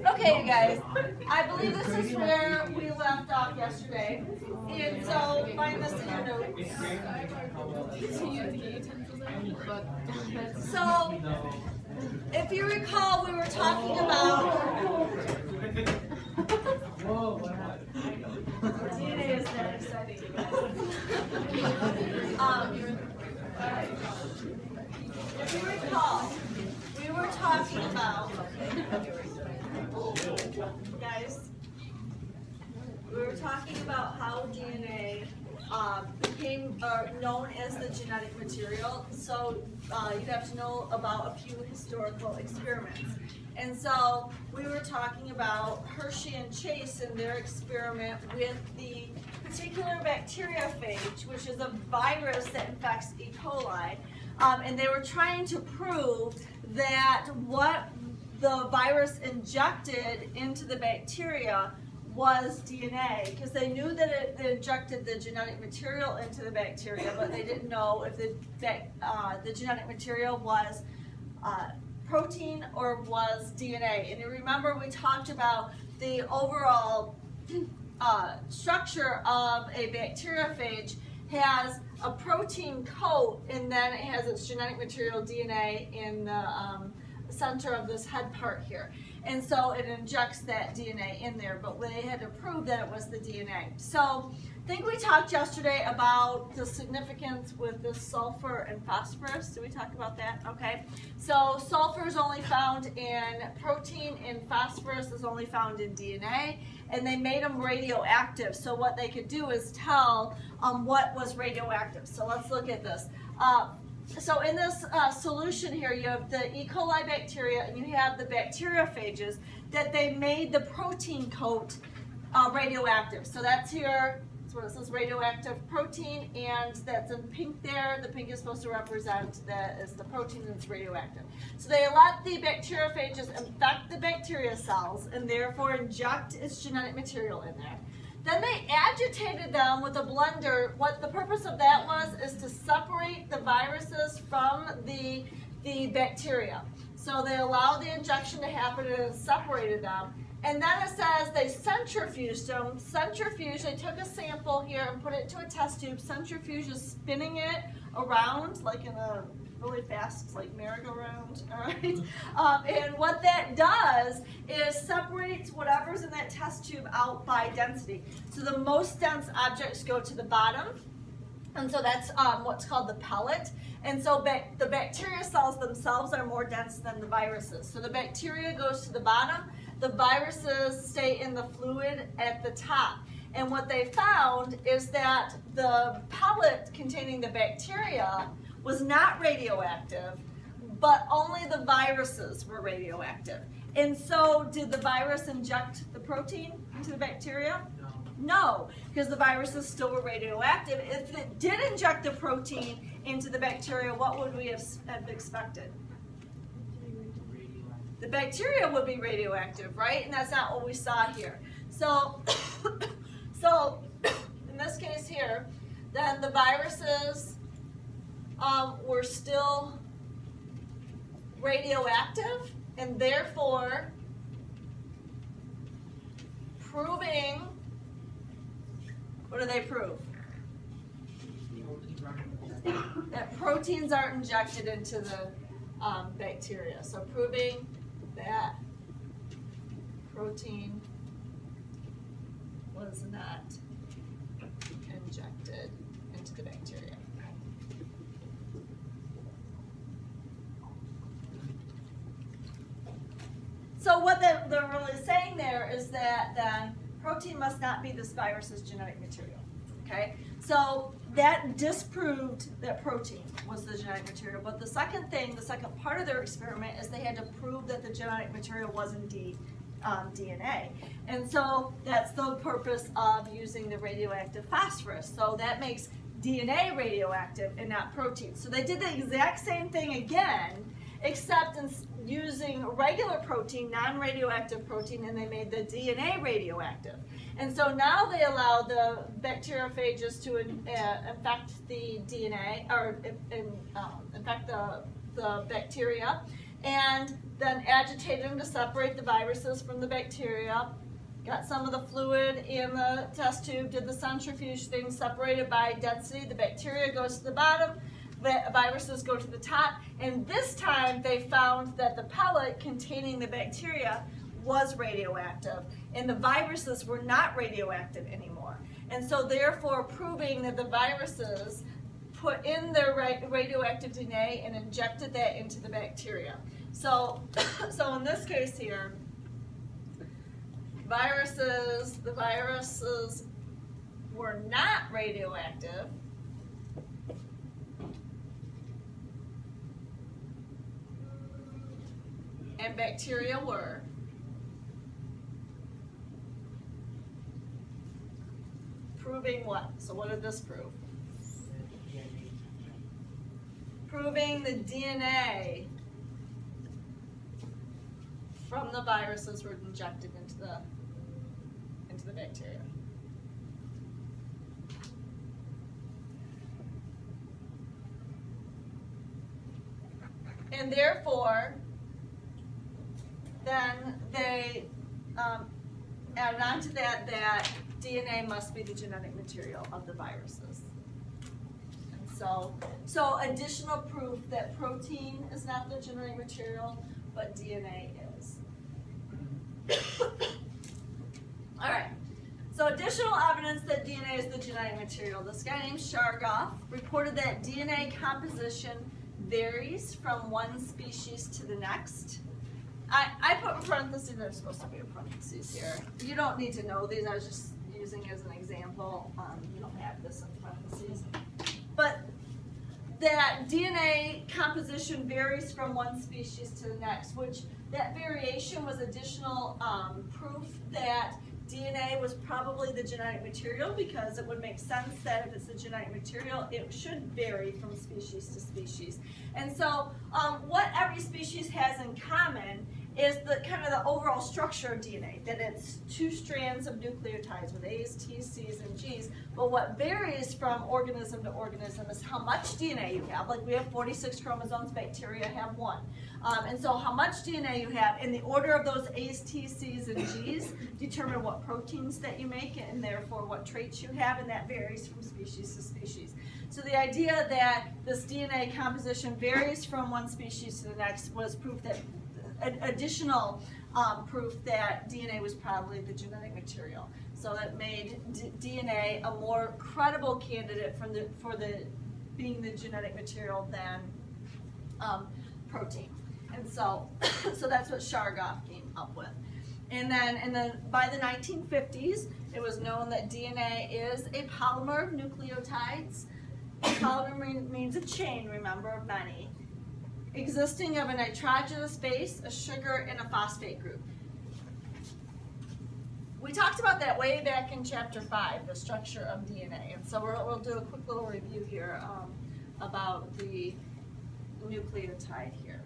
Okay, you guys, I believe this is where we left off yesterday. And so find this in your notes. So, if you recall, we were talking about DNA is very exciting, you guys. If you recall, we were talking about, guys, we were talking about how DNA became known as the genetic material. So you have to know about a few historical experiments. And so we were talking about Hershey and Chase and their experiment with the particular bacteriophage, which is a virus that infects E. coli. And they were trying to prove that what the virus injected into the bacteria was DNA, because they knew that it injected the genetic material into the bacteria, but they didn't know if the genetic material was protein or was DNA. And you remember we talked about the overall structure of a bacteriophage has a protein coat, and then it has its genetic material DNA in the center of this head part here. And so it injects that DNA in there, but they had to prove that it was the DNA. So I think we talked yesterday about the significance with the sulfur and phosphorus. Did we talk about that? Okay. So sulfur is only found in protein and phosphorus is only found in DNA, and they made them radioactive. So what they could do is tell what was radioactive. So let's look at this. So in this solution here, you have the E. coli bacteria and you have the bacteriophages that they made the protein coat radioactive. So that's here, that's what it says, radioactive protein, and that's in pink there. The pink is supposed to represent that is the protein that's radioactive. So they let the bacteriophages infect the bacteria cells and therefore inject its genetic material in there. Then they agitated them with a blender. What the purpose of that was is to separate the viruses from the bacteria. So they allowed the injection to happen and separated them. And then it says they centrifuged them. Centrifuge, they took a sample here and put it into a test tube. Centrifuge is spinning it around like in a really fast, like merry-go-round, all right? And what that does is separates whatever's in that test tube out by density. So the most dense objects go to the bottom, and so that's what's called the pellet. And so the bacteria cells themselves are more dense than the viruses. So the bacteria goes to the bottom, the viruses stay in the fluid at the top. And what they found is that the pellet containing the bacteria was not radioactive, but only the viruses were radioactive. And so did the virus inject the protein into the bacteria? No, because the viruses still were radioactive. If it did inject the protein into the bacteria, what would we have expected? The bacteria would be radioactive, right? And that's not what we saw here. So, in this case here, then the viruses were still radioactive, and therefore proving, what do they prove? That proteins aren't injected into the bacteria. So proving that protein was not injected into the bacteria. So what they're really saying there is that then protein must not be this virus's genetic material, okay? So that disproved that protein was the genetic material. But the second thing, the second part of their experiment is they had to prove that the genetic material was indeed DNA. And so that's the purpose of using the radioactive phosphorus. So that makes DNA radioactive and not protein. So they did the exact same thing again, except in using regular protein, non-radioactive protein, and they made the DNA radioactive. And so now they allow the bacteriophages to infect the DNA, or infect the the bacteria, and then agitated them to separate the viruses from the bacteria. Got some of the fluid in the test tube, did the centrifuge thing, separated by density. The bacteria goes to the bottom, the viruses go to the top, and this time they found that the pellet containing the bacteria was radioactive, and the viruses were not radioactive anymore. And so therefore proving that the viruses put in their radioactive DNA and injected that into the bacteria. So in this case here, the viruses were not radioactive, and bacteria were. Proving what? So what did this prove? Proving the DNA from the viruses were injected into the bacteria. And therefore, then they added on to that DNA must be the genetic material of the viruses. And so additional proof that protein is not the genetic material, but DNA is. All right, so additional evidence that DNA is the genetic material. This guy named Chargaff reported that DNA composition varies from one species to the next. I put in parentheses, there's supposed to be a parentheses here. You don't need to know these, I was just using as an example. You don't have this in parentheses. But that DNA composition varies from one species to the next, which that variation was additional proof that DNA was probably the genetic material, because it would make sense that if it's the genetic material, it should vary from species to species. And so what every species has in common is the kind of the overall structure of DNA, that it's two strands of nucleotides with A's, T's, C's, and G's. But what varies from organism to organism is how much DNA you have. Like we have 46 chromosomes, bacteria have 1. And so how much DNA you have, in the order of those A's, T's, C's, and G's, determine what proteins that you make and therefore what traits you have, and that varies from species to species. So the idea that this DNA composition varies from one species to the next was proof that additional proof that DNA was probably the genetic material. So that made DNA a more credible candidate for being the genetic material than protein. And so that's what Chargaff came up with. And then by the 1950s, it was known that DNA is a polymer of nucleotides. Polymer means a chain, remember, of many, existing of a nitrogenous base, a sugar, and a phosphate group. We talked about that way back in Chapter 5, the structure of DNA. And so we'll do a quick little review here about the nucleotide here.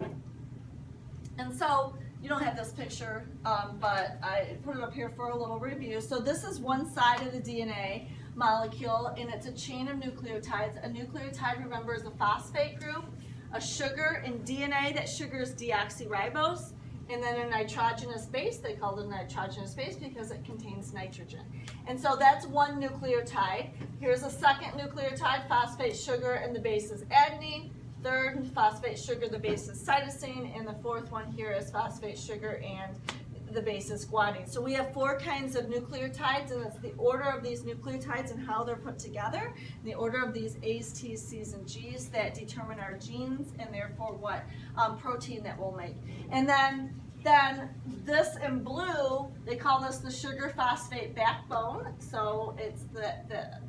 And so you don't have this picture, but I put it up here for a little review. So this is one side of the DNA molecule, and it's a chain of nucleotides. A nucleotide, remember, is a phosphate group. A sugar in DNA, that sugar is deoxyribose, and then a nitrogenous base. They call it a nitrogenous base because it contains nitrogen. And so that's one nucleotide. Here's a second nucleotide, phosphate sugar, and the base is adenine. Third, phosphate sugar, the base is cytosine, and the fourth one here is phosphate sugar, and the base is guanine. So we have 4 kinds of nucleotides, and it's the order of these nucleotides and how they're put together, the order of these A's, T's, C's, and G's that determine our genes and therefore what protein that we'll make. And then this in blue, they call this the sugar phosphate backbone. So it's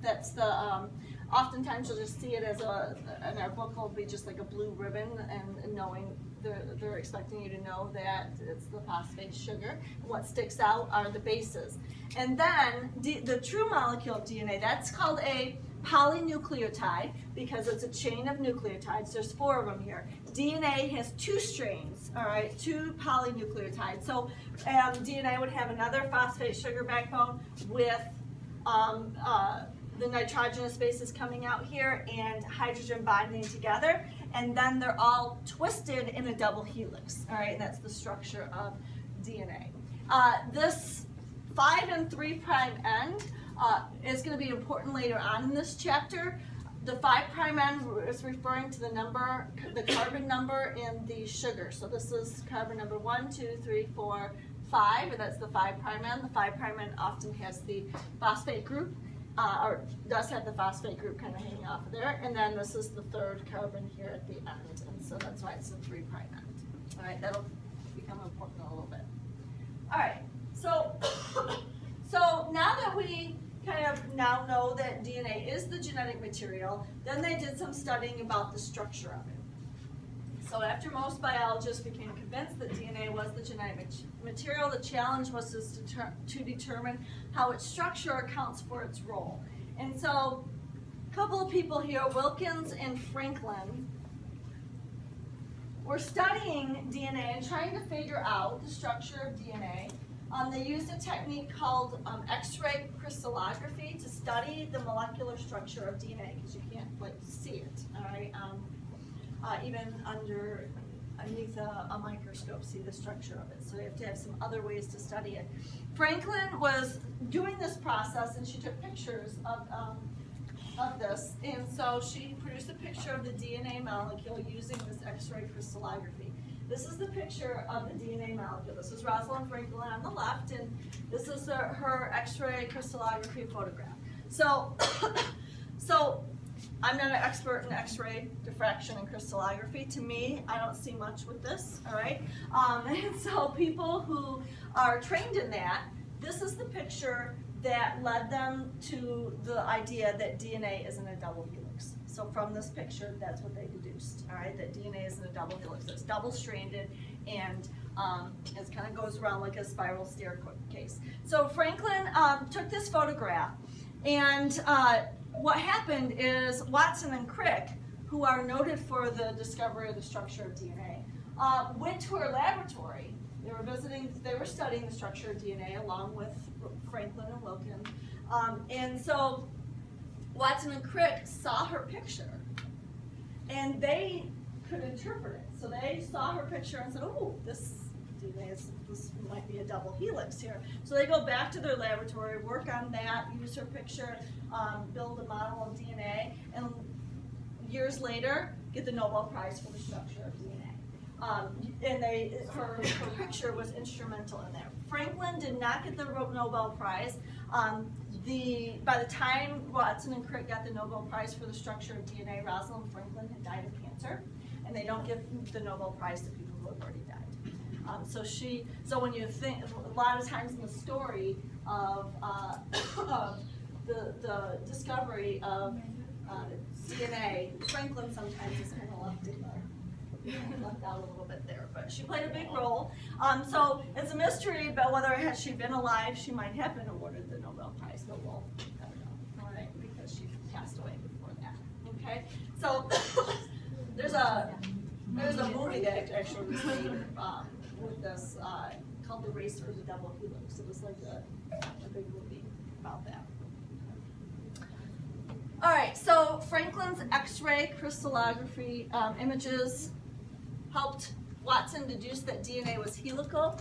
that's the oftentimes you'll just see it as in our book will be just like a blue ribbon, and knowing they're expecting you to know that it's the phosphate sugar. What sticks out are the bases. And then the true molecule of DNA, that's called a polynucleotide because it's a chain of nucleotides. There's 4 of them here. DNA has 2 strains, all right, 2 polynucleotides. So DNA would have another phosphate sugar backbone with the nitrogenous bases coming out here and hydrogen bonding together. and then they're all twisted in a double helix, all right, and that's the structure of DNA. This 5 and 3' end is going to be important later on in this chapter. The 5' end is referring to the number, the carbon number in the sugar. So this is carbon number 1, 2, 3, 4, 5, and that's the 5' end. The 5' end often has the phosphate group, or does have the phosphate group kind of hanging off of there. And then this is the 3rd carbon here at the end, and so that's why it's the 3' end. All right, that'll become important in a little bit. All right, so now that we kind of now know that DNA is the genetic material, then they did some studying about the structure of it. So after most biologists became convinced that DNA was the genetic material, the challenge was to determine how its structure accounts for its role. And so a couple of people here, Wilkins and Franklin, were studying DNA and trying to figure out the structure of DNA. They used a technique called X-ray crystallography to study the molecular structure of DNA, because you can't see it, all right? Even underneath a microscope, see the structure of it. So you have to have some other ways to study it. Franklin was doing this process, and she took pictures of this, and so she produced a picture of the DNA molecule using this X-ray crystallography. This is the picture of the DNA molecule. This is Rosalind Franklin on the left, and this is her X-ray crystallography photograph. So, I'm not an expert in X-ray diffraction and crystallography. To me, I don't see much with this, all right? And so people who are trained in that, this is the picture that led them to the idea that DNA isn't a double helix. So from this picture, that's what they deduced, all right, that DNA isn't a double helix. It's double-stranded, and it kind of goes around like a spiral staircase. So Franklin took this photograph, and what happened is Watson and Crick, who are noted for the discovery of the structure of DNA, went to her laboratory. They were studying the structure of DNA along with Franklin and Wilkins. And so Watson and Crick saw her picture, and they could interpret it. So they saw her picture and said, oh, this might be a double helix here. So they go back to their laboratory, work on that, use her picture, build a model of DNA, and years later, get the Nobel Prize for the structure of DNA. And her picture was instrumental in that. Franklin did not get the Nobel Prize. By the time Watson and Crick got the Nobel Prize for the structure of DNA, Rosalind Franklin had died of cancer, and they don't give the Nobel Prize to people who have already died. So when you think, a lot of times in the story of the discovery of DNA, Franklin sometimes is kind of left out a little bit there, but she played a big role. So it's a mystery about whether had she been alive, she might have been awarded the Nobel Prize, but we'll never know, all right, because she passed away before that. Okay, so there's a movie that actually was made with this called The Race for the Double Helix. It was like a big movie about that. All right, so Franklin's X-ray crystallography images helped Watson deduce that DNA was helical.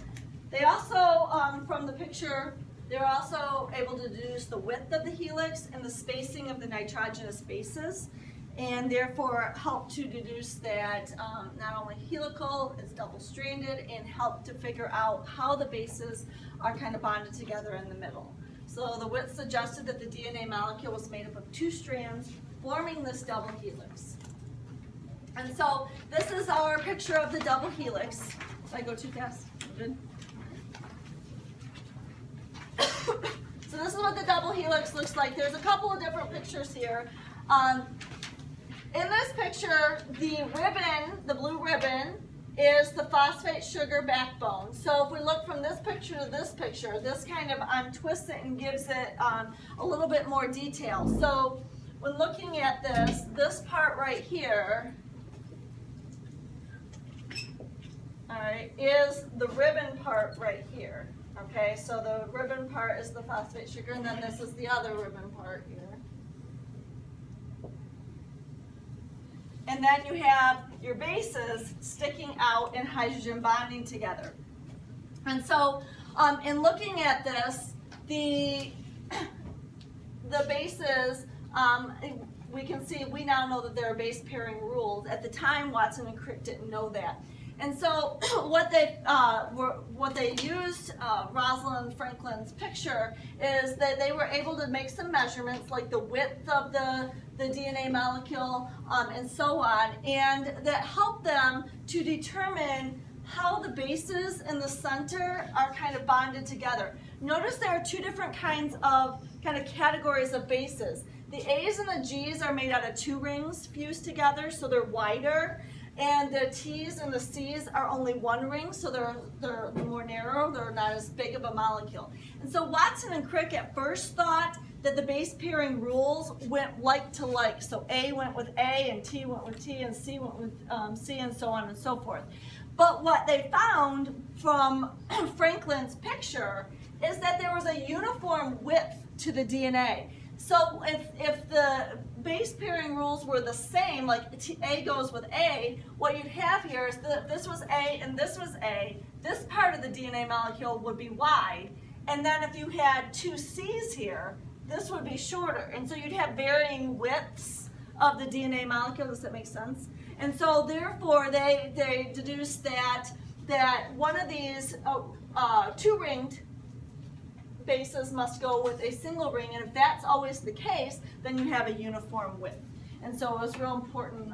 They also, from the picture, they're also able to deduce the width of the helix and the spacing of the nitrogenous bases, and therefore help to deduce that not only helical, it's double-stranded, and help to figure out how the bases are kind of bonded together in the middle. So the width suggested that the DNA molecule was made up of 2 strands, forming this double helix. And so this is our picture of the double helix. Did I go too fast? Good. So this is what the double helix looks like. There's a couple of different pictures here. In this picture, the ribbon, the blue ribbon, is the phosphate sugar backbone. So if we look from this picture to this picture, this kind of twists it and gives it a little bit more detail. So when looking at this part right here, all right, is the ribbon part right here. Okay, so the ribbon part is the phosphate sugar, and then this is the other ribbon part here. and then you have your bases sticking out and hydrogen bonding together. And so in looking at this, the bases, we can see, we now know that there are base pairing rules. At the time, Watson and Crick didn't know that. And so what they used, Rosalind Franklin's picture, is that they were able to make some measurements, like the width of the DNA molecule and so on, and that helped them to determine how the bases in the center are kind of bonded together. Notice there are two different kinds of categories of bases. The A's and the G's are made out of two rings fused together, so they're wider. And the T's and the C's are only one ring, so they're more narrow, they're not as big of a molecule. And so Watson and Crick at first thought that the base pairing rules went like to like. So A went with A, and T went with T, and C went with C, and so on and so forth. But what they found from Franklin's picture is that there was a uniform width to the DNA. So if the base pairing rules were the same, like A goes with A, what you'd have here is that this was A and this was A, this part of the DNA molecule would be wide, and then if you had two C's here, this would be shorter. And so you'd have varying widths of the DNA molecule. Does that make sense? And so therefore they deduced that one of these two-ringed bases must go with a single ring, and if that's always the case, then you have a uniform width. And so it was real important,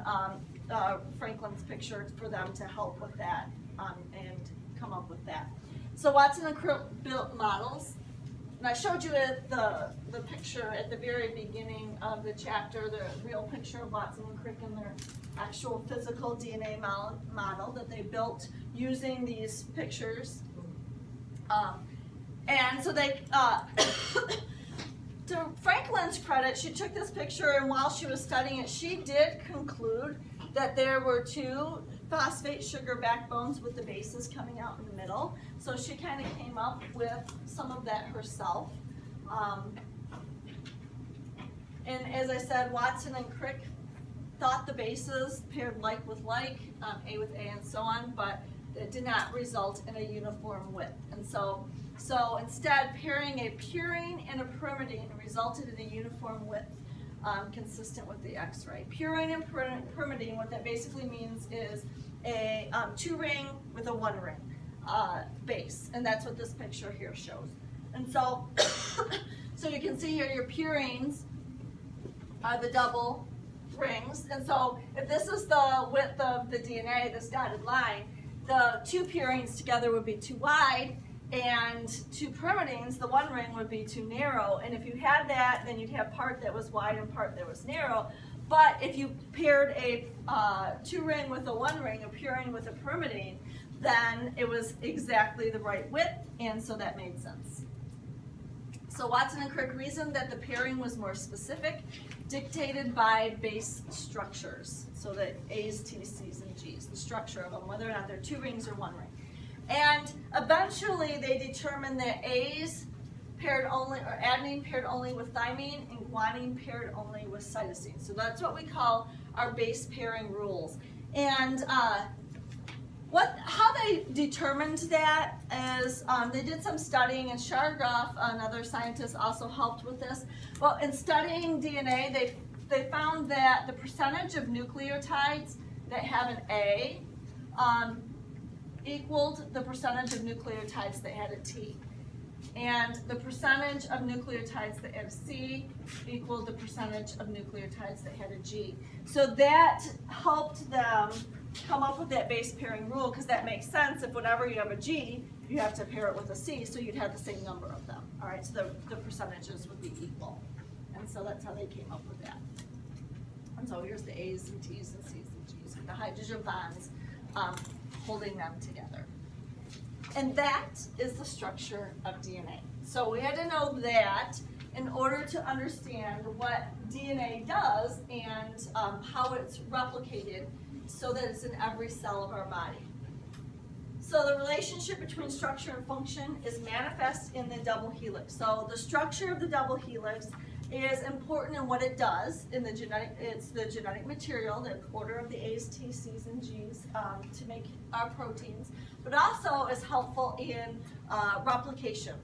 Franklin's picture, for them to help with that and come up with that. So Watson and Crick built models, and I showed you the picture at the very beginning of the chapter, the real picture of Watson and Crick and their actual physical DNA model that they built using these pictures. And so they, to Franklin's credit, she took this picture, and while she was studying it, she did conclude that there were two phosphate sugar backbones with the bases coming out in the middle. So she kind of came up with some of that herself. And as I said, Watson and Crick thought the bases paired like with like, A with A and so on, but it did not result in a uniform width. And so instead, pairing a purine and a pyrimidine resulted in a uniform width consistent with the X-ray. Purine and pyrimidine, what that basically means is a two-ring with a one-ring base, and that's what this picture here shows. And so, so you can see here your purines are the double rings, and so if this is the width of the DNA, this dotted line, the two purines together would be too wide, and two pyrimidines, the one ring would be too narrow. And if you had that, then you'd have part that was wide and part that was narrow. But if you paired a two ring with a one ring, a purine with a pyrimidine, then it was exactly the right width, and so that made sense. So Watson and Crick reasoned that the pairing was more specific, dictated by base structures. So that A's, T's, C's, and G's, the structure of them, whether or not they're two rings or one ring. And eventually they determined that A's paired only, or adenine paired only with thymine, and guanine paired only with cytosine. So that's what we call our base pairing rules. And how they determined that is they did some studying, and Chargaff, another scientist, also helped with this. Well, in studying DNA, they found that the percentage of nucleotides that have an A equaled the percentage of nucleotides that had a T. And the percentage of nucleotides that had a C equaled the percentage of nucleotides that had a G. So that helped them come up with that base pairing rule, because that makes sense. If whenever you have a G, you have to pair it with a C, so you'd have the same number of them. All right, so the percentages would be equal. And so that's how they came up with that. And so here's the A's and T's and C's and G's with the hydrogen bonds holding them together. And that is the structure of DNA. So we had to know that in order to understand what DNA does and how it's replicated so that it's in every cell of our body. So the relationship between structure and function is manifest in the double helix. So the structure of the double helix is important in what it does in the genetic. It's the genetic material, the order of the A's, T's, C's, and G's to make our proteins, but also is helpful in replication.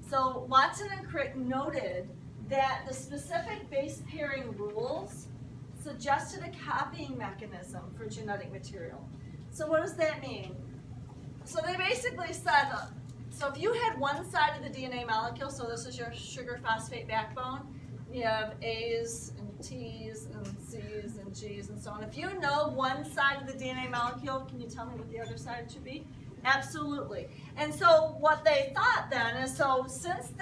So Watson and Crick noted that the specific base pairing rules suggested a copying mechanism for genetic material. So what does that mean? So they basically said, so if you had one side of the DNA molecule, so this is your sugar phosphate backbone, you have A's and T's and C's and G's and so on. If you know one side of the DNA molecule, can you tell me what the other side should be? Absolutely. And so what they thought then is, so since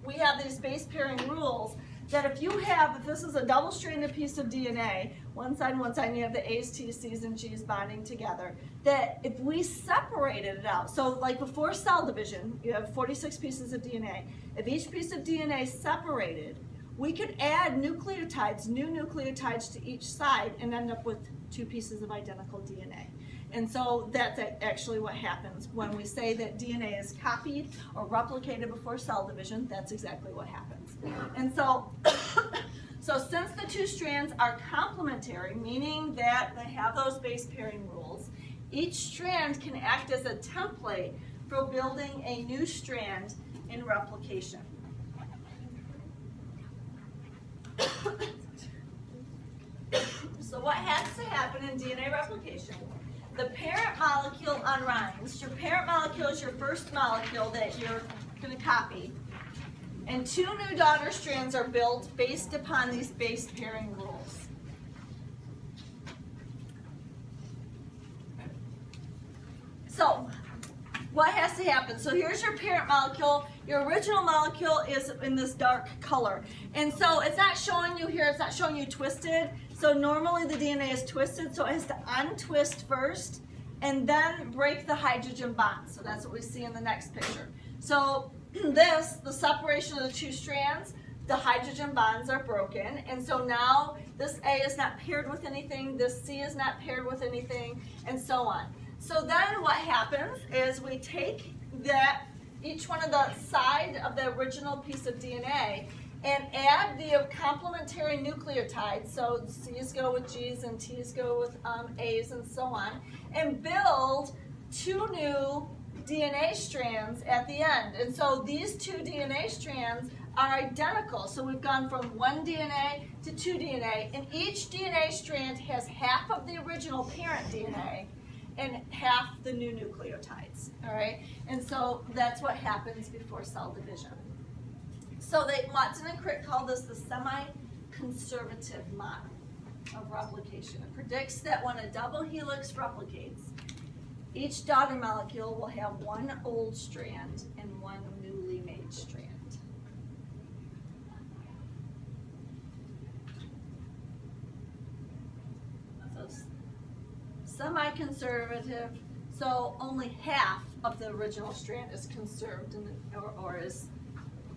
we have these base pairing rules, that if this is a double-stranded piece of DNA, one side and one side, and you have the A's, T's, C's, and G's bonding together, that if we separated it out, so like before cell division, you have 46 pieces of DNA. If each piece of DNA separated, we could add nucleotides, new nucleotides to each side and end up with two pieces of identical DNA. And so that's actually what happens when we say that DNA is copied or replicated before cell division. That's exactly what happens. And so, since the two strands are complementary, meaning that they have those base pairing rules, each strand can act as a template for building a new strand in replication. So what has to happen in DNA replication? The parent molecule unwinds. Your parent molecule is your first molecule that you're going to copy. And two new daughter strands are built based upon these base pairing rules. So, what has to happen? So here's your parent molecule. Your original molecule is in this dark color. And so it's not showing you here, it's not showing you twisted. So normally the DNA is twisted, so it has to untwist first and then break the hydrogen bond. So that's what we see in the next picture. So the separation of the two strands, the hydrogen bonds are broken. And so now this A is not paired with anything, this C is not paired with anything, and so on. So then what happens is we take each one of the side of the original piece of DNA and add the complementary nucleotides, so C's go with G's and T's go with A's and so on, and build two new DNA strands at the end. And so these two DNA strands are identical. So we've gone from one DNA to two DNA, and each DNA strand has half of the original parent DNA and half the new nucleotides, all right? And so that's what happens before cell division. So Watson and Crick call this the semi-conservative model of replication. It predicts that when a double helix replicates, each daughter molecule will have one old strand and one newly made strand. So semi-conservative, so only half of the original strand is conserved or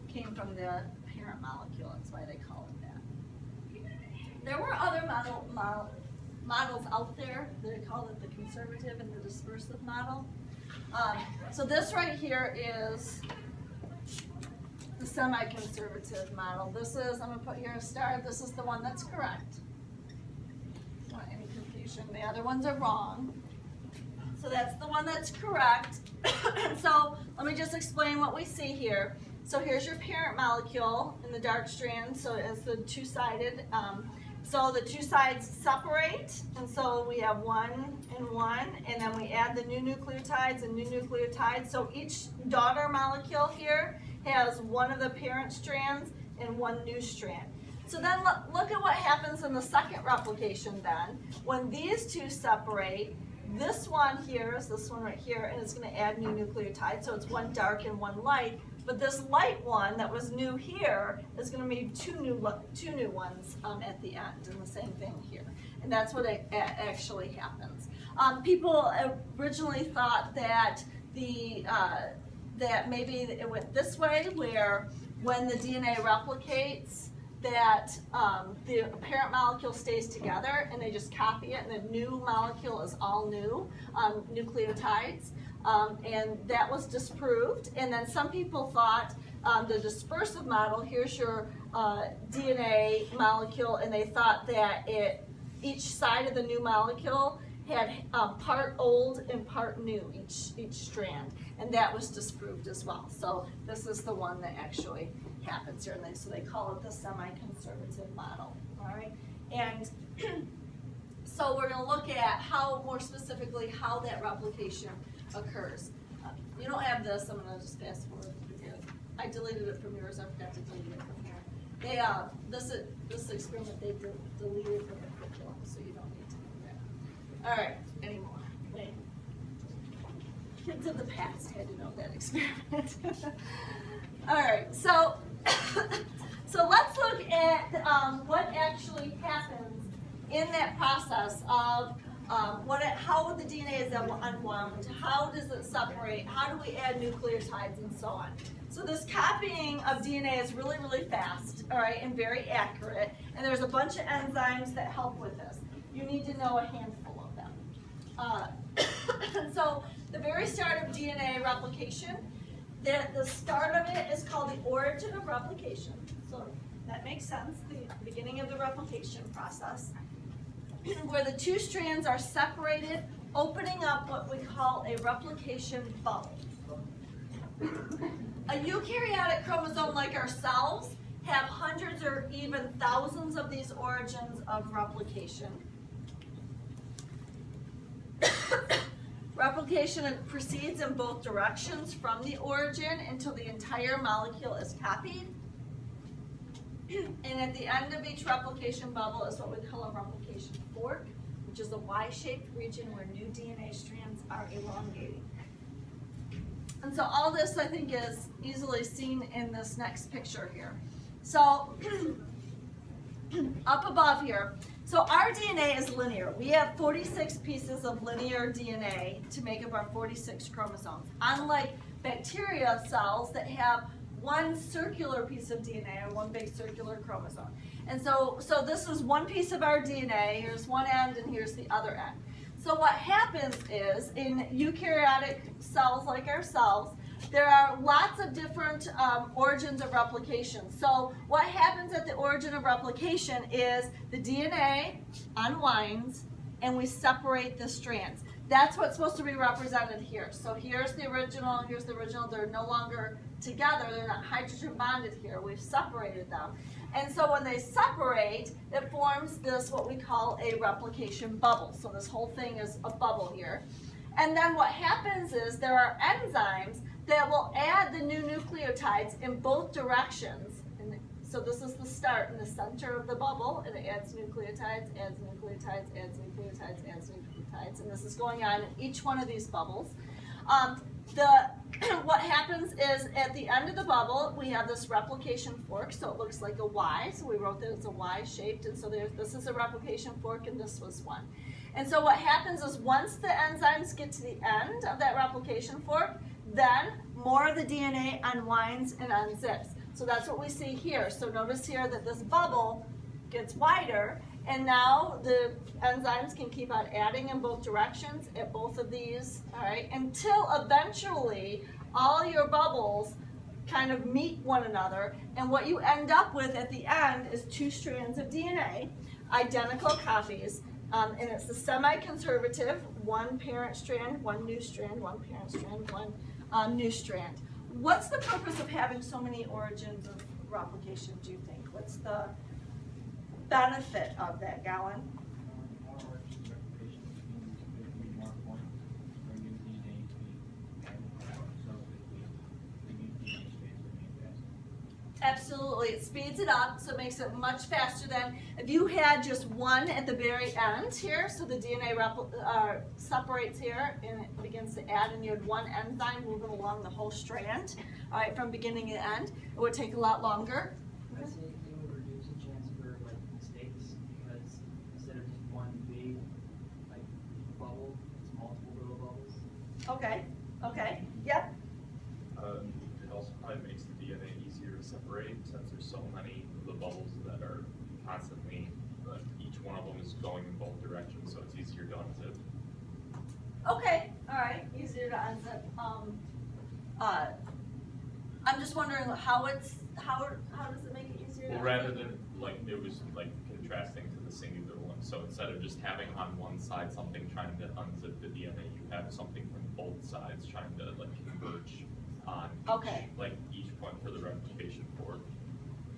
came from the parent molecule. That's why they call it that. There were other models out there. They called it the conservative and the dispersive model. So this right here is the semi-conservative model. This is, I'm going to put here a star, this is the one that's correct. Don't want any confusion. The other ones are wrong. So that's the one that's correct. So let me just explain what we see here. So here's your parent molecule in the dark strand, so it's the two-sided. So the two sides separate, and so we have one and one, and then we add the new nucleotides and new nucleotides. So each daughter molecule here has one of the parent strands and one new strand. So then look at what happens in the second replication then. When these two separate, this one here is this one right here, and it's going to add new nucleotides, so it's one dark and one light. But this light one that was new here is going to be two new ones at the end, and the same thing here. And that's what actually happens. People originally thought that that maybe it went this way, where when the DNA replicates, that the parent molecule stays together and they just copy it, and the new molecule is all new nucleotides. And that was disproved. And then some people thought the dispersive model, here's your DNA molecule, and they thought that each side of the new molecule had part old and part new, each strand. And that was disproved as well. So this is the one that actually happens here. And so they call it the semi-conservative model. All right. And so we're going to look at more specifically, how that replication occurs. You don't have this. I'm going to just fast forward. I deleted it from yours. I forgot to delete it from here. This experiment they deleted from the curriculum, so you don't need to do that. All right, anymore. Wait. Kids of the past had to know that experiment. All right, so let's look at what actually happens in that process of how the DNA is unwound, how does it separate, how do we add nucleotides, and so on. So this copying of DNA is really, really fast, all right, and very accurate, and there's a bunch of enzymes that help with this. You need to know a handful of them. So the very start of DNA replication, the start of it is called the origin of replication. So that makes sense, the beginning of the replication process, where the two strands are separated, opening up what we call a replication bubble. A eukaryotic chromosome like ourselves have hundreds or even thousands of these origins of replication. Replication proceeds in both directions from the origin until the entire molecule is copied. And at the end of each replication bubble is what we call a replication fork, which is a Y-shaped region where new DNA strands are elongating. And so all this, I think, is easily seen in this next picture here. So up above here, so our DNA is linear. We have 46 pieces of linear DNA to make up our 46 chromosomes, unlike bacteria cells that have one circular piece of DNA, or one big circular chromosome. And so this is one piece of our DNA, here's one end and here's the other end. So what happens is, in eukaryotic cells like ourselves, there are lots of different origins of replication. So what happens at the origin of replication is the DNA unwinds and we separate the strands. That's what's supposed to be represented here. So here's the original, they're no longer together, they're not hydrogen bonded here, we've separated them. And so when they separate, it forms this, what we call a replication bubble. So this whole thing is a bubble here. And then what happens is there are enzymes that will add the new nucleotides in both directions. And so this is the start in the center of the bubble, and it adds nucleotides, adds nucleotides, adds nucleotides, adds nucleotides. And this is going on in each one of these bubbles. What happens is at the end of the bubble, we have this replication fork, so it looks like a Y. So we wrote that it's a Y shaped, and so this is a replication fork, and this was one. And so what happens is once the enzymes get to the end of that replication fork, then more of the DNA unwinds and unzips. So that's what we see here. So notice here that this bubble gets wider, and now the enzymes can keep on adding in both directions at both of these, all right, until eventually all your bubbles kind of meet one another, and what you end up with at the end is two strands of DNA, identical copies, and it's the semi-conservative, one parent strand, one new strand, one parent strand, one new strand. What's the purpose of having so many origins of replication, do you think? What's the benefit of that, Gowan? More origins of replication means there can be more points for new DNA to be added, so the new DNA strands are made faster. Absolutely, it speeds it up, so it makes it much faster than if you had just one at the very end here, so the DNA separates here and it begins to add, and you had one enzyme moving along the whole strand, all right, from beginning to end. It would take a lot longer. I'd say it would reduce the chance for like mistakes, because instead of just one big like bubble, it's multiple little bubbles. Okay, yep. It also probably makes the DNA easier to separate since there's so many of the bubbles that are constantly, each one of them is going in both directions, so it's easier to unzip. Okay, all right, easier to unzip. I'm just wondering how does it make it easier? Well, to rather unzip? than, like, it was like contrasting to the singular one, so instead of just having on one side something trying to unzip the DNA, you have something from both sides trying to like converge on Okay. each point for the replication fork.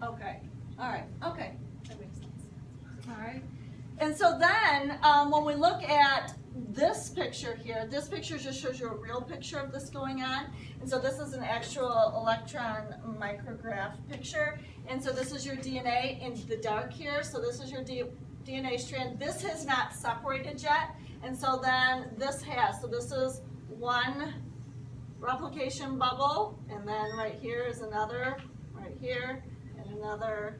Okay, all right, okay, that makes sense. All right, and so then when we look at this picture here, this picture just shows you a real picture of this going on. And so this is an actual electron micrograph picture. And so this is your DNA in the dark here. So this is your DNA strand. This has not separated yet. And so then this has. So this is one replication bubble. And then right here is another, right here, and another,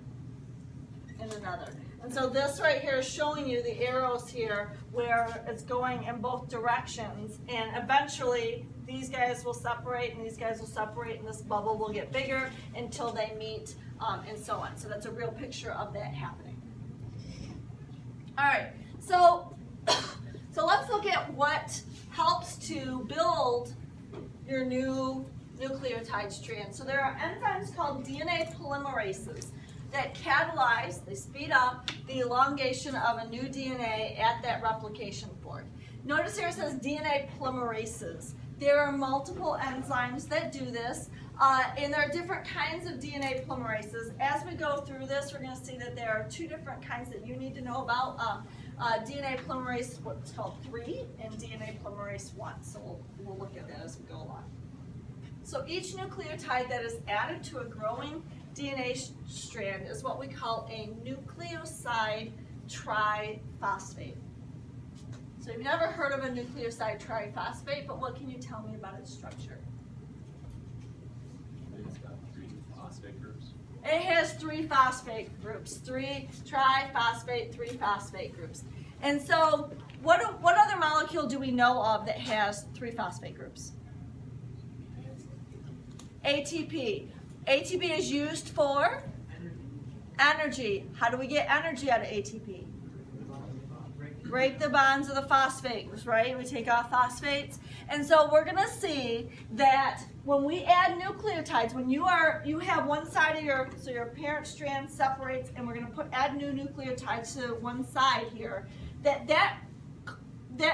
and another. And so this right here is showing you the arrows here where it's going in both directions. And eventually these guys will separate and these guys will separate and this bubble will get bigger until they meet and so on. So that's a real picture of that happening. All right, so let's look at what helps to build your new nucleotide strand. So there are enzymes called DNA polymerases that catalyze, they speed up the elongation of a new DNA at that replication fork. Notice here it says DNA polymerases. There are multiple enzymes that do this, and there are different kinds of DNA polymerases. As we go through this, we're going to see that there are two different kinds that you need to know about. DNA polymerase, what's called 3, and DNA polymerase 1. So we'll look at that as we go along. So each nucleotide that is added to a growing DNA strand is what we call a nucleoside triphosphate. So you've never heard of a nucleoside triphosphate, but what can you tell me about its structure? It's got 3 phosphate groups. It has 3 phosphate groups, 3 triphosphate, 3 phosphate groups. And so what other molecule do we know of that has 3 phosphate groups? ATP. ATP is used for energy. How do we get energy out of ATP? Break the bonds of the phosphates, right? We take off phosphates. And so we're going to see that when we add nucleotides, when you have one side of your parent strand separates, and we're going to add new nucleotides to one side here, that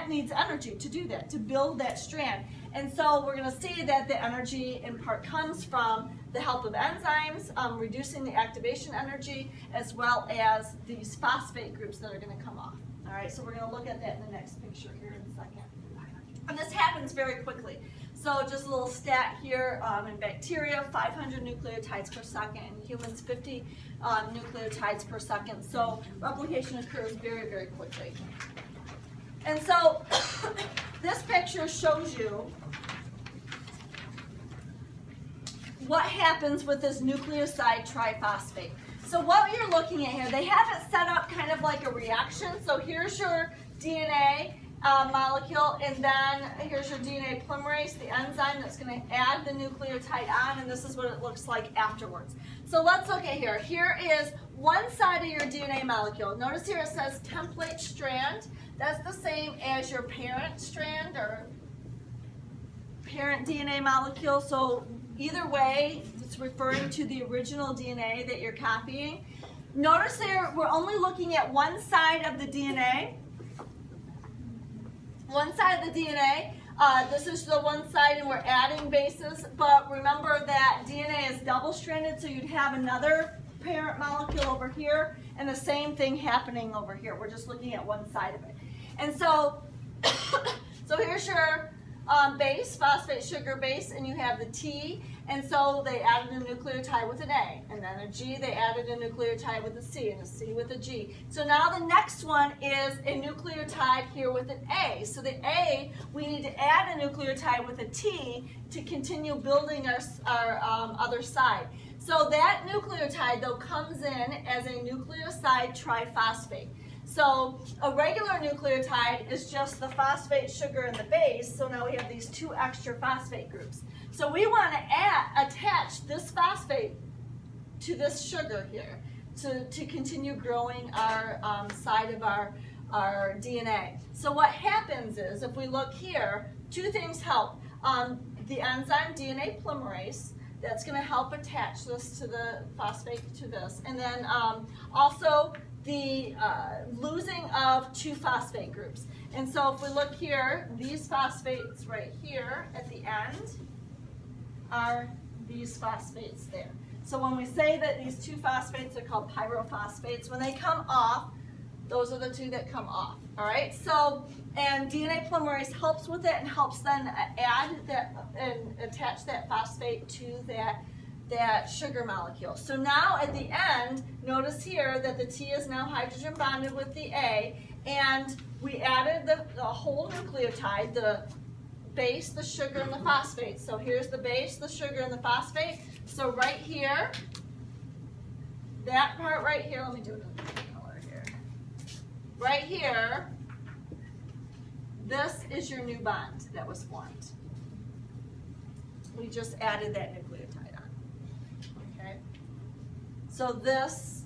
needs energy to do that, to build that strand. And so we're going to see that the energy in part comes from the help of enzymes, reducing the activation energy, as well as these phosphate groups that are going to come off. All right, so we're going to look at that in the next picture here in a second. And this happens very quickly. So just a little stat here, in bacteria, 500 nucleotides per second, in humans, 50 nucleotides per second. So replication occurs very, very quickly. And so this picture shows you what happens with this nucleoside triphosphate. So what you're looking at here, they have it set up kind of like a reaction. So here's your DNA molecule, and then here's your DNA polymerase, the enzyme that's going to add the nucleotide on, and this is what it looks like afterwards. So let's look at here. Here is one side of your DNA molecule. Notice here it says template strand. That's the same as your parent strand or parent DNA molecule. So either way, it's referring to the original DNA that you're copying. Notice there, we're only looking at one side of the DNA. One side of the DNA. This is the one side, and we're adding bases. But remember that DNA is double-stranded, so you'd have another parent molecule over here, and the same thing happening over here. We're just looking at one side of it. And so, so here's your base, phosphate sugar base, and you have the T, and so they added a nucleotide with an A, and then a G, they added a nucleotide with a C, and a C with a G. So now the next one is a nucleotide here with an A. So the A, we need to add a nucleotide with a T to continue building our other side. So that nucleotide, though, comes in as a nucleoside triphosphate. So a regular nucleotide is just the phosphate sugar and the base, so now we have these 2 extra phosphate groups. So we want to attach this phosphate to this sugar here to continue growing our side of our DNA. So what happens is, if we look here, two things help. The enzyme DNA polymerase, that's going to help attach this to the phosphate to this. And then also the losing of two phosphate groups. And so if we look here, these phosphates right here at the end are these phosphates there. So when we say that these two phosphates are called pyrophosphates, when they come off, those are the two that come off, all right? So, and DNA polymerase helps with it and helps then add that and attach that phosphate to that sugar molecule. So now at the end, notice here that the T is now hydrogen bonded with the A, and we added the whole nucleotide, the base, the sugar, and the phosphate. So here's the base, the sugar, and the phosphate. So right here, that part right here, let me do it in a different color here. Right here, this is your new bond that was formed. We just added that nucleotide on. Okay? So this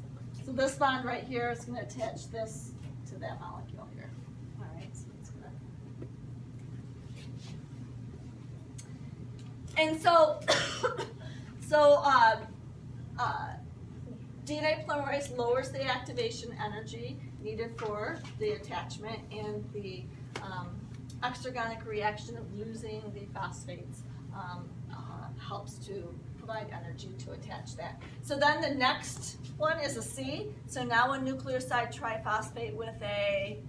bond right here is going to attach this to that molecule here. All right, so it's going to. And so, DNA polymerase lowers the activation energy needed for the attachment, and the exergonic reaction of losing the phosphates helps to provide energy to attach that. So then the next one is a C. So now a nucleoside triphosphate with a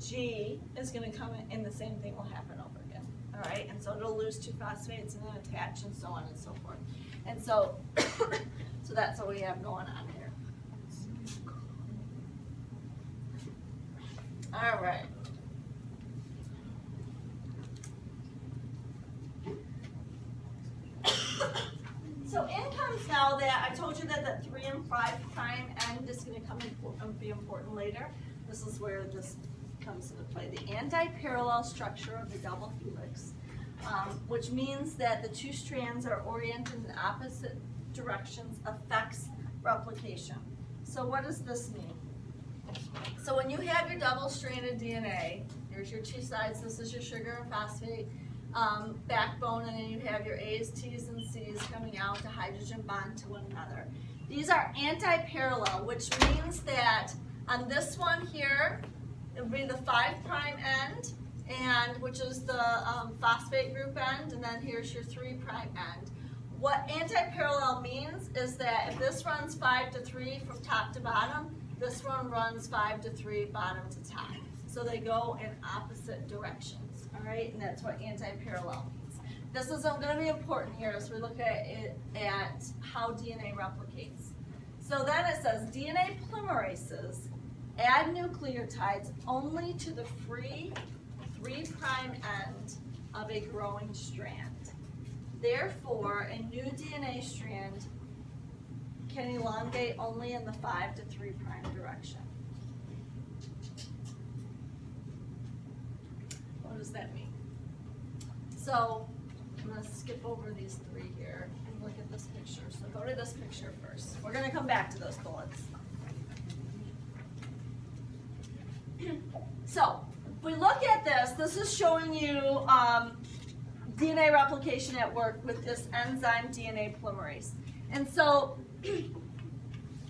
G is going to come in, and the same thing will happen over again. All right, and so it'll lose two phosphates and then attach, and so on and so forth. And so, so that's what we have going on here. All right. So in comes now that I told you that the 3' and 5' end is going to come and be important later. This is where this comes into play. The anti-parallel structure of the double helix, which means that the two strands are oriented in opposite directions, affects replication. So what does this mean? So when you have your double-stranded DNA, here's your two sides, this is your sugar and phosphate backbone, and then you have your A's, T's, and C's coming out to hydrogen bond to one another. These are anti-parallel, which means that on this one here, it would be the 5' end, and which is the phosphate group end, and then here's your 3' end. What anti-parallel means is that if this runs 5 to 3 from top to bottom, this one runs 5 to 3 bottom to top. So they go in opposite directions, all right? And that's what anti-parallel means. This is going to be important here as we look at it, at how DNA replicates. So then it says DNA polymerases add nucleotides only to the free 3' end of a growing strand. Therefore, a new DNA strand can elongate only in the 5 to 3' direction. What does that mean? So I'm going to skip over these three here and look at this picture. So go to this picture first. We're going to come back to those bullets. So if we look at this is showing you DNA replication at work with this enzyme DNA polymerase. And so if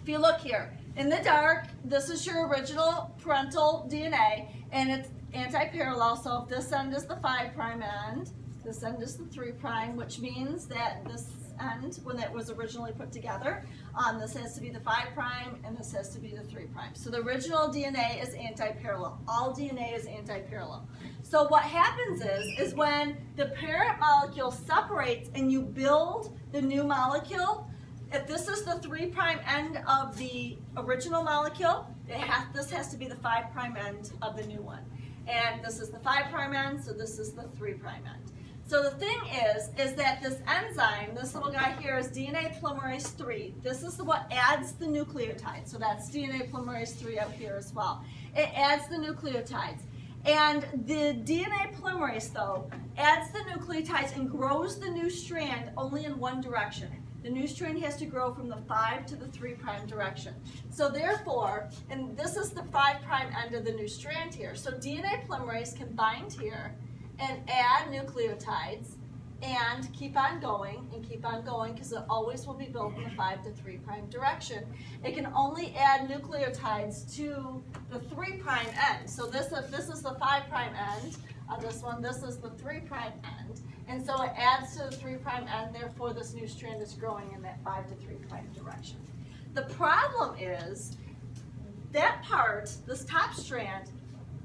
you look here, in the dark, this is your original parental DNA, and it's anti-parallel. So if this end is the 5' end, this end is the 3', which means that this end, when it was originally put together, this has to be the 5' and this has to be the 3'. So the original DNA is anti-parallel. All DNA is anti-parallel. So what happens is when the parent molecule separates and you build the new molecule, if this is the 3' end of the original molecule, this has to be the 5' end of the new one. And this is the 5' end, so this is the 3' end. So the thing is that this enzyme, this little guy here, is DNA polymerase 3. This is what adds the nucleotides. So that's DNA polymerase 3 up here as well. It adds the nucleotides. And the DNA polymerase, though, adds the nucleotides and grows the new strand only in one direction. the new strand has to grow from the 5' to the 3' direction. So therefore, and this is the 5' end of the new strand here. So DNA polymerase can bind here and add nucleotides and keep on going because it always will be built in the 5' to 3' direction. It can only add nucleotides to the 3' end. So this is the 5' end of this one. This is the 3' end. And so it adds to the 3' end, therefore this new strand is growing in that 5' to 3' direction. The problem is that part, this top strand,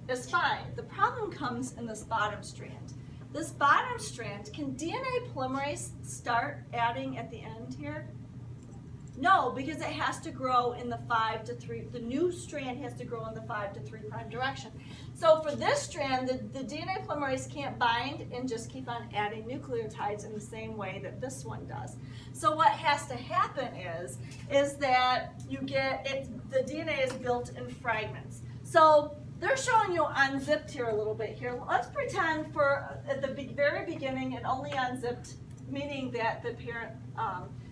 is fine. The problem comes in this bottom strand. This bottom strand, can DNA polymerase start adding at the end here? No, because it has to grow in the 5' to 3, the new strand has to grow in the 5' to 3' direction. So for this strand, the DNA polymerase can't bind and just keep on adding nucleotides in the same way that this one does. So what has to happen is that you get, the DNA is built in fragments. So they're showing you unzipped here a little bit here. Let's pretend for, at the very beginning, it only unzipped, meaning that the parent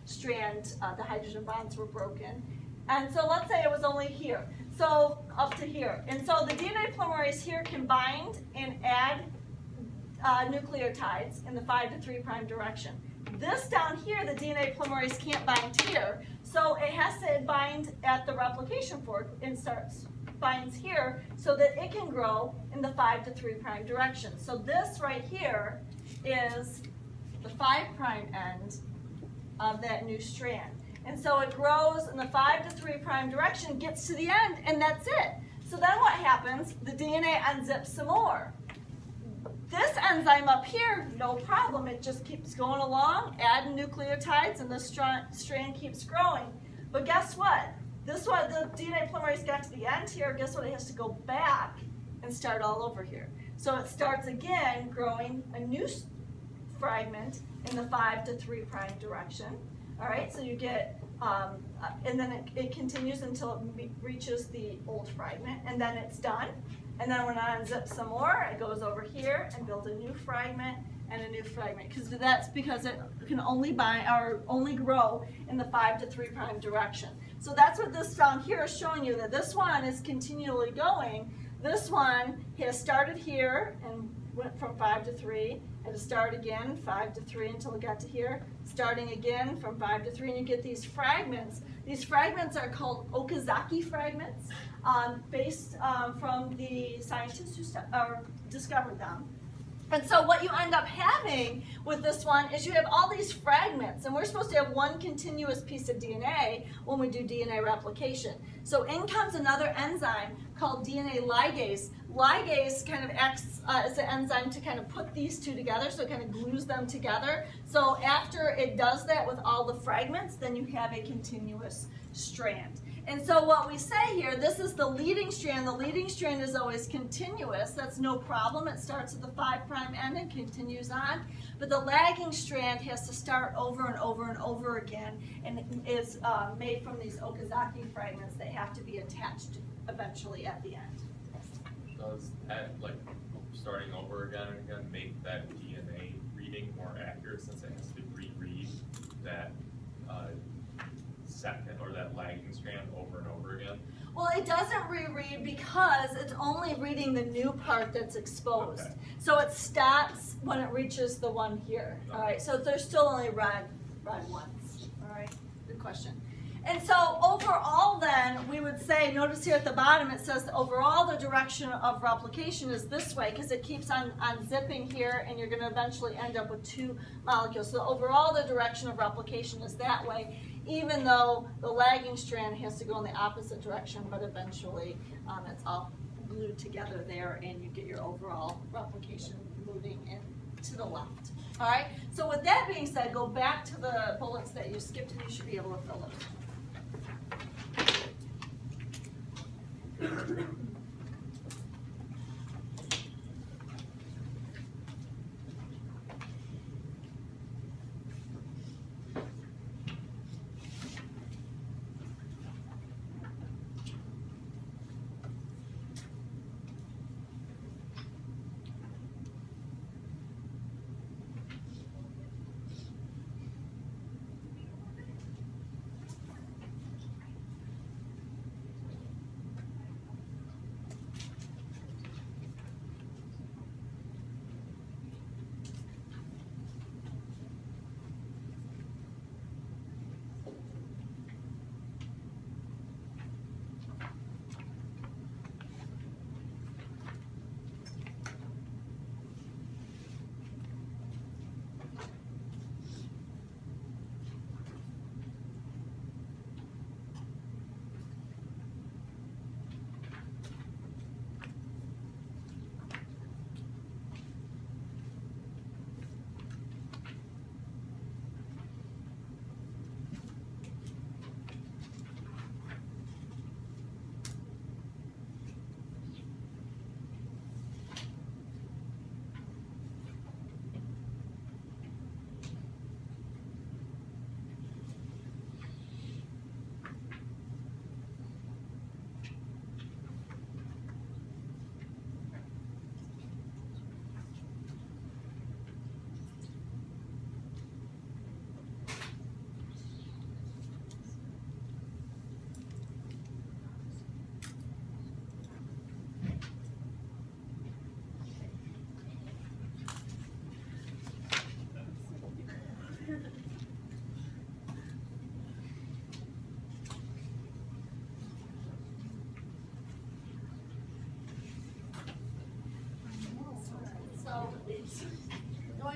strand, the hydrogen bonds were broken. And so let's say it was only here, so up to here. And so the DNA polymerase here can bind and add nucleotides in the 5' to 3' direction. This down here, the DNA polymerase can't bind here, so it has to bind at the replication fork and binds here so that it can grow in the 5' to 3' direction. So this right here is the 5' end of that new strand. And so it grows in the 5' to 3' direction, gets to the end, and that's it. So then what happens? The DNA unzips some more. This enzyme up here, no problem. It just keeps going along, adding nucleotides, and the strand keeps growing. But guess what? This one, the DNA polymerase got to the end here. Guess what? It has to go back and start all over here. So it starts again growing a new fragment in the 5' to 3' direction. All right, so you get, and then it continues until it reaches the old fragment, and then it's done. And then when I unzip some more, it goes over here and builds a new fragment and a new fragment, because that's because it can only bind or only grow in the 5' to 3' direction. So that's what this down here is showing you, that this one is continually going. This one has started here and went from 5 to 3, had to start again, 5 to 3 until it got to here, starting again from 5 to 3, and you get these fragments. These fragments are called Okazaki Fragments, based from the scientists who discovered them. And so what you end up having with this one is you have all these fragments, and we're supposed to have one continuous piece of DNA when we do DNA replication. So in comes another enzyme called DNA ligase. Ligase kind of acts as an enzyme to kind of put these two together, so it kind of glues them together. So after it does that with all the fragments, then you have a continuous strand. And so what we say here, this is the leading strand. The leading strand is always continuous. That's no problem. It starts at the 5' end and continues on. But the lagging strand has to start over and over and over again, and is made from these Okazaki fragments that have to be attached eventually at the end. Does that, like, starting over again and again, make that DNA reading more accurate, since it has to reread that second or that lagging strand over and over again? Well, it doesn't reread because it's only reading the new part that's exposed. Okay. So it stops when it reaches the one here. All right, so there's still only read once. All right, good question. And so overall then, we would say, notice here at the bottom it says overall the direction of replication is this way, because it keeps on unzipping here, and you're going to eventually end up with two molecules. So overall the direction of replication is that way, even though the lagging strand has to go in the opposite direction, but eventually it's all glued together there, and you get your overall replication moving in to the left. All right, so with that being said, go back to the bullets that you skipped, and you should be able to fill it.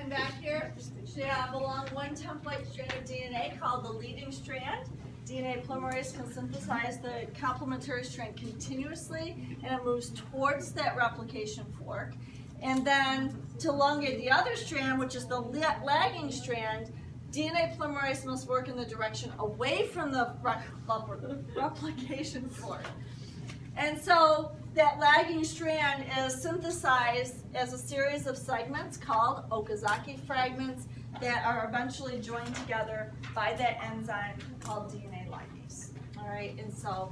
coming back here, we have along one template strand of DNA called the leading strand. DNA polymerase can synthesize the complementary strand continuously, and it moves towards that replication fork. And then to elongate the other strand, which is the lagging strand, DNA polymerase must work in the direction away from the replication fork. And so that lagging strand is synthesized as a series of segments called Okazaki fragments that are eventually joined together by that enzyme called DNA ligase. All right, and so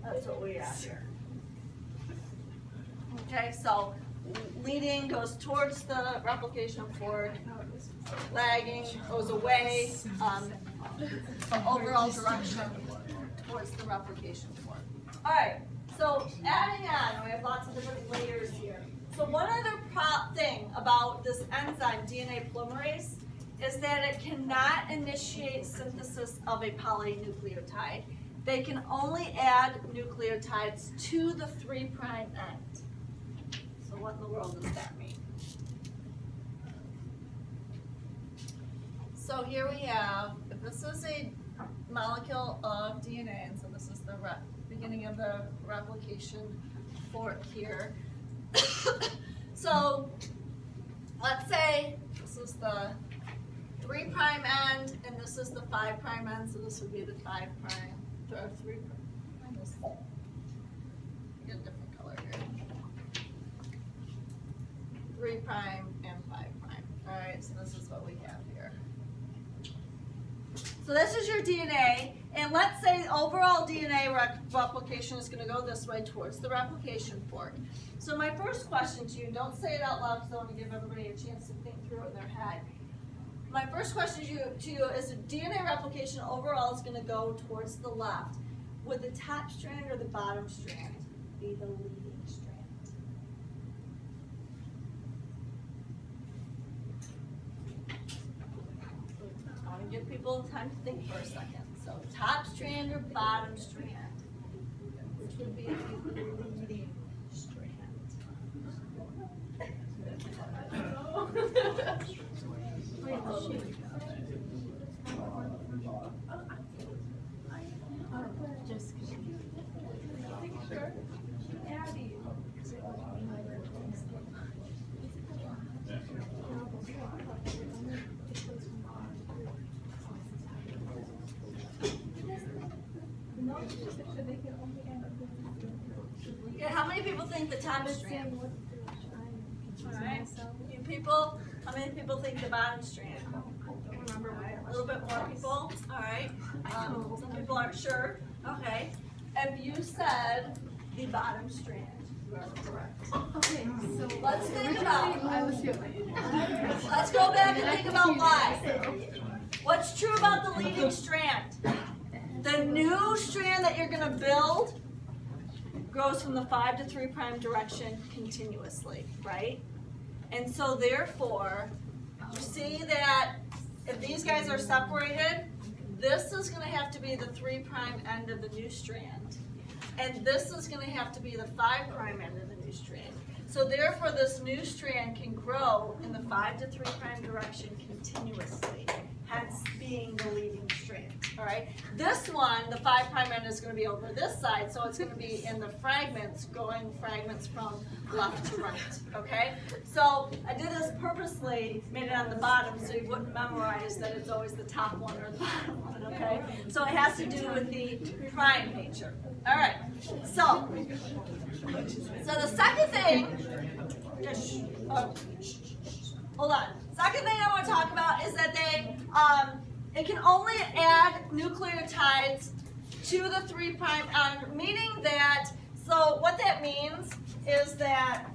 that's what we have here. Okay, so leading goes towards the replication fork, lagging goes away, the overall direction towards the replication fork. All right, so adding on, we have lots of different layers here. So one other thing about this enzyme, DNA polymerase, is that it cannot initiate synthesis of a polynucleotide. They can only add nucleotides to the 3' end. So what in the world does that mean? So here we have, if this is a molecule of DNA, and so this is the beginning of the replication fork here. So let's say this is the 3' end, and this is the 5' end, so this would be the 5', or 3'. Get a different color here. 3' and 5'. All right, so this is what we have here. So this is your DNA, and let's say overall DNA replication is going to go this way towards the replication fork. So my first question to you, and don't say it out loud because I want to give everybody a chance to think through it in their head. My first question to you is, if DNA replication overall is going to go towards the left, would the top strand or the bottom strand be the leading strand? I want to give people time to think for a second. So top strand or bottom strand? Which would be the leading strand? Yeah, how many people think the top strand? Alright, few people. How many people think the bottom strand? Don't remember. A little bit more people. Alright. Some people aren't sure. Okay. If you said the bottom strand, you are correct. Okay, so Let's think about. I was here. Let's go back and think about why. What's true about the leading strand? The new strand that you're going to build goes from the 5' to 3' direction continuously, right? And so therefore, you see that if these guys are separated, this is going to have to be the 3' end of the new strand. And this is going to have to be the 5' end of the new strand. So therefore, this new strand can grow in the 5' to 3' direction continuously, hence being the leading strand. All right. This one, the 5' end, is going to be over this side, so it's going to be in the fragments, going fragments from left to right. Okay. So I did this purposely, made it on the bottom, so you wouldn't memorize that it's always the top one or the bottom one. Okay. So it has to do with the prime nature. All right. So the second thing. Hold on. Second thing I want to talk about is that it can only add nucleotides to the 3' end, meaning that, so what that means is that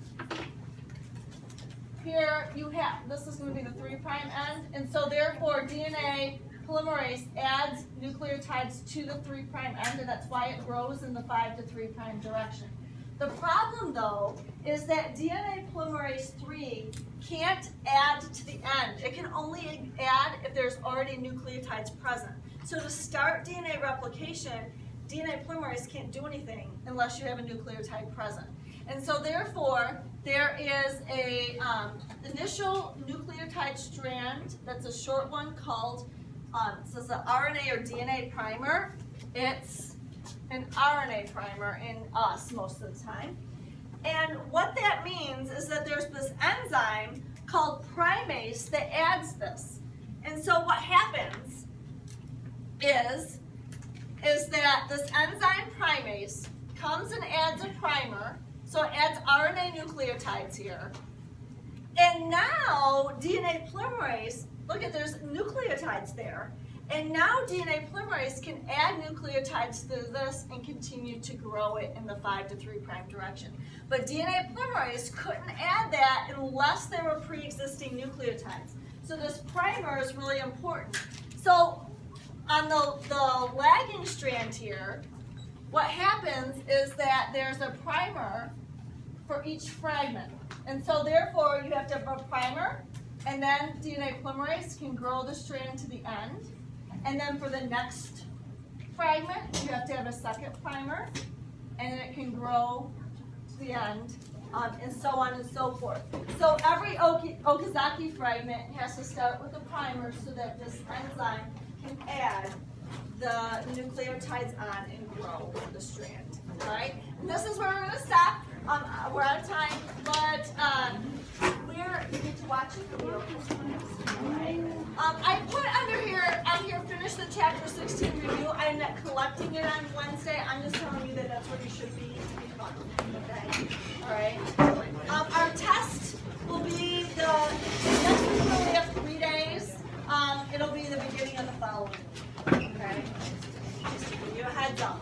here you have, this is going to be the 3' end, and so therefore DNA polymerase adds nucleotides to the 3' end, and that's why it grows in the 5' to 3' direction. The problem, though, is that DNA polymerase 3 can't add to the end. It can only add if there's already nucleotides present. So to start DNA replication, DNA polymerase can't do anything unless you have a nucleotide present. And so therefore, there is a initial nucleotide strand that's a short one called, so it's an RNA or DNA primer. It's an RNA primer in us most of the time. And what that means is that there's this enzyme called primase that adds this. And so what happens is that this enzyme primase comes and adds a primer, so it adds RNA nucleotides here. And now DNA polymerase, look at, there's nucleotides there. And now DNA polymerase can add nucleotides to this and continue to grow it in the 5' to 3' direction. But DNA polymerase couldn't add that unless there were pre-existing nucleotides. So this primer is really important. So on the lagging strand here, what happens is that there's a primer for each fragment. And so therefore you have to have a primer, and then DNA polymerase can grow the strand to the end. And then for the next fragment, you have to have a second primer, and then it can grow to the end, and so on and so forth. So every Okazaki fragment has to start with a primer so that this enzyme can add the nucleotides on and grow the strand. All right? And this is where we're going to stop. We're out of time, but you get to watch a video. Right? I put on here, finish the Chapter 16 review. I'm not collecting it on Wednesday. I'm just telling you that that's where you should be to be fun. Okay? All right? Our test will be next week we only have 3 days. It'll be the beginning of the following week. Okay? Just to give you a heads up.